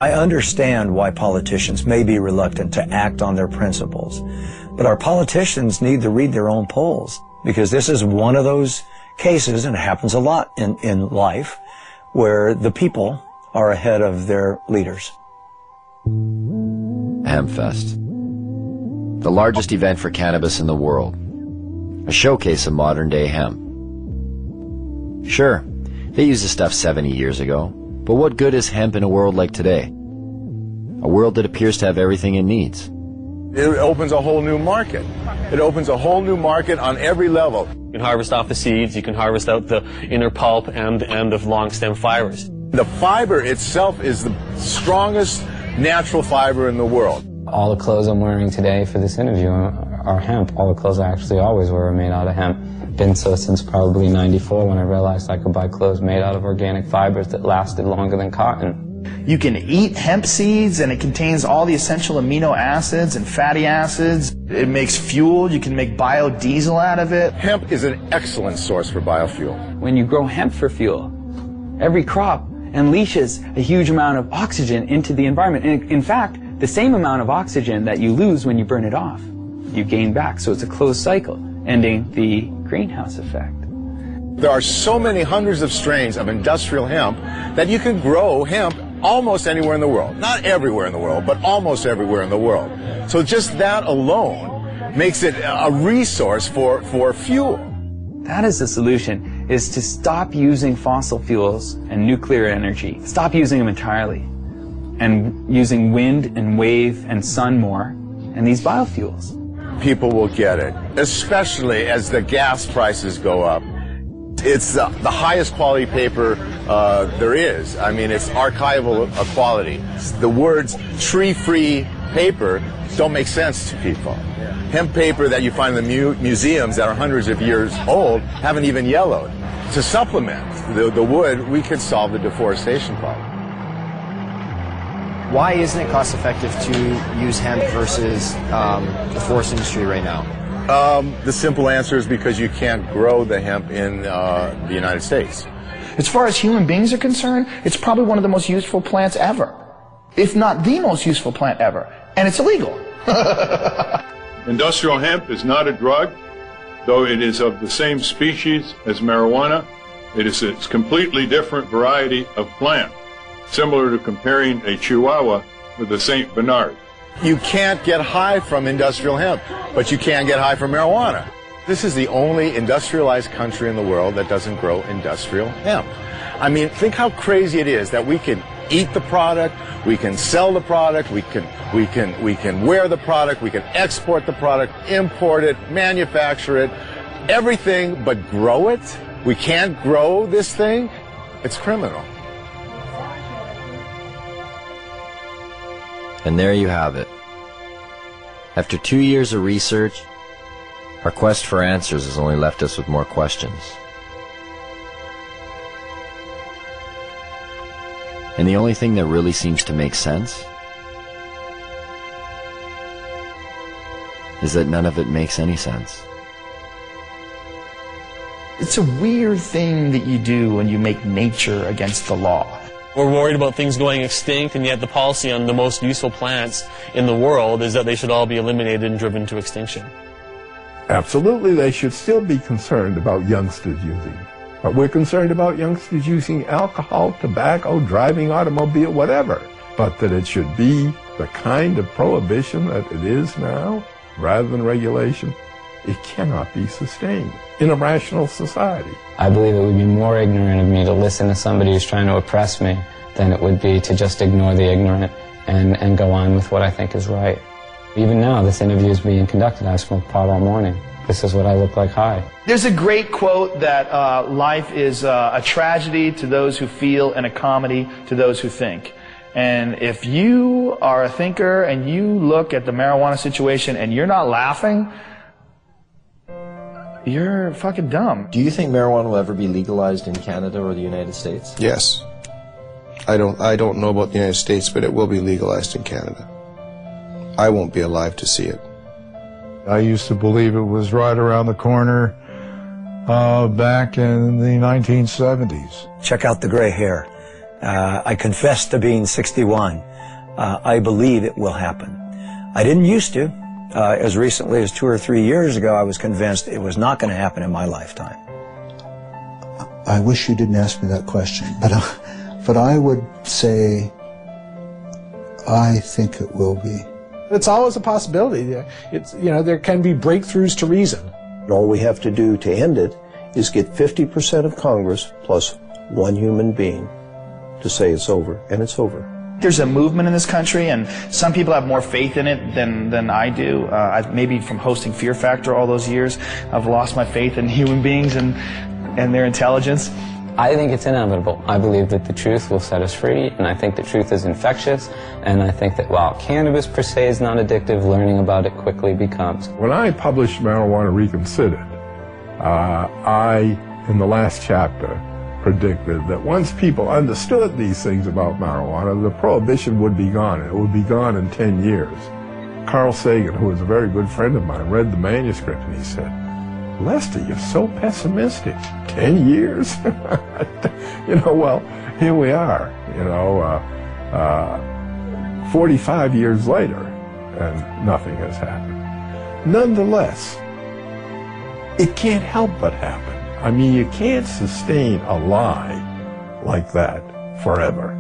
I understand why politicians may be reluctant to act on their principles, but our politicians need to read their own polls, because this is one of those cases, and it happens a lot in life, where the people are ahead of their leaders. Hempfest, the largest event for cannabis in the world, a showcase of modern-day hemp. Sure, they used the stuff 70 years ago, but what good is hemp in a world like today? A world that appears to have everything it needs. It opens a whole new market. It opens a whole new market on every level. You can harvest off the seeds, you can harvest out the inner pulp and the end of long stem fibers. The fiber itself is the strongest natural fiber in the world. All the clothes I'm wearing today for this interview are hemp. All the clothes I actually always wear are made out of hemp. Been so since probably '94, when I realized I could buy clothes made out of organic fibers that lasted longer than cotton. You can eat hemp seeds, and it contains all the essential amino acids and fatty acids. It makes fuel. You can make biodiesel out of it. Hemp is an excellent source for biofuel. When you grow hemp for fuel, every crop unleashes a huge amount of oxygen into the environment. And in fact, the same amount of oxygen that you lose when you burn it off, you gain back. So it's a closed cycle, ending the greenhouse effect. There are so many hundreds of strains of industrial hemp that you can grow hemp almost anywhere in the world. Not everywhere in the world, but almost everywhere in the world. So just that alone makes it a resource for fuel. That is the solution, is to stop using fossil fuels and nuclear energy. Stop using them entirely, and using wind and wave and sun more, and these biofuels. People will get it, especially as the gas prices go up. It's the highest quality paper there is. I mean, it's archival quality. The words tree-free paper don't make sense to people. Hemp paper that you find in the museums that are hundreds of years old haven't even yellowed. To supplement the wood, we could solve the deforestation problem. Why isn't it cost effective to use hemp versus the forest industry right now? The simple answer is because you can't grow the hemp in the United States. As far as human beings are concerned, it's probably one of the most useful plants ever, if not the most useful plant ever, and it's illegal. Industrial hemp is not a drug, though it is of the same species as marijuana. It is a completely different variety of plant, similar to comparing a Chihuahua with a St. Bernard. You can't get high from industrial hemp, but you can get high from marijuana. This is the only industrialized country in the world that doesn't grow industrial hemp. I mean, think how crazy it is that we can eat the product, we can sell the product, we can wear the product, we can export the product, import it, manufacture it, everything but grow it. We can't grow this thing. It's criminal. And there you have it. After 2 years of research, our quest for answers has only left us with more questions. And the only thing that really seems to make sense is that none of it makes any sense. It's a weird thing that you do when you make nature against the law. We're worried about things going extinct, and yet the policy on the most useful plants in the world is that they should all be eliminated and driven to extinction. Absolutely, they should still be concerned about youngsters using. But we're concerned about youngsters using alcohol, tobacco, driving automobile, whatever. But that it should be the kind of prohibition that it is now, rather than regulation, it cannot be sustained in a rational society. I believe it would be more ignorant of me to listen to somebody who's trying to oppress me than it would be to just ignore the ignorant and go on with what I think is right. Even now, this interview is being conducted. I smoke pot all morning. This is what I look like high. There's a great quote that life is a tragedy to those who feel and a comedy to those who think. And if you are a thinker and you look at the marijuana situation and you're not laughing, you're fucking dumb. Do you think marijuana will ever be legalized in Canada or the United States? Yes. I don't know about the United States, but it will be legalized in Canada. I won't be alive to see it. I used to believe it was right around the corner back in the 1970s. Check out the gray hair. I confess to being 61. I believe it will happen. I didn't used to. As recently as 2 or 3 years ago, I was convinced it was not going to happen in my lifetime. I wish you didn't ask me that question, but I would say I think it will be. It's always a possibility. It's, you know, there can be breakthroughs to reason. All we have to do to end it is get 50% of Congress plus one human being to say it's over, and it's over. There's a movement in this country, and some people have more faith in it than I do. Maybe from hosting Fear Factor all those years, I've lost my faith in human beings and their intelligence. I think it's inevitable. I believe that the truth will set us free, and I think the truth is infectious, and I think that while cannabis per se is not addictive, learning about it quickly becomes. When I published Marijuana Reconsidered, I, in the last chapter, predicted that once people understood these things about marijuana, the prohibition would be gone. It would be gone in 10 years. Carl Sagan, who was a very good friend of mine, read the manuscript and he said, "Lester, you're so pessimistic. 10 years?" You know, well, here we are, you know, 45 years later, and nothing has happened. Nonetheless, it can't help but happen. I mean, you can't sustain a lie like that forever.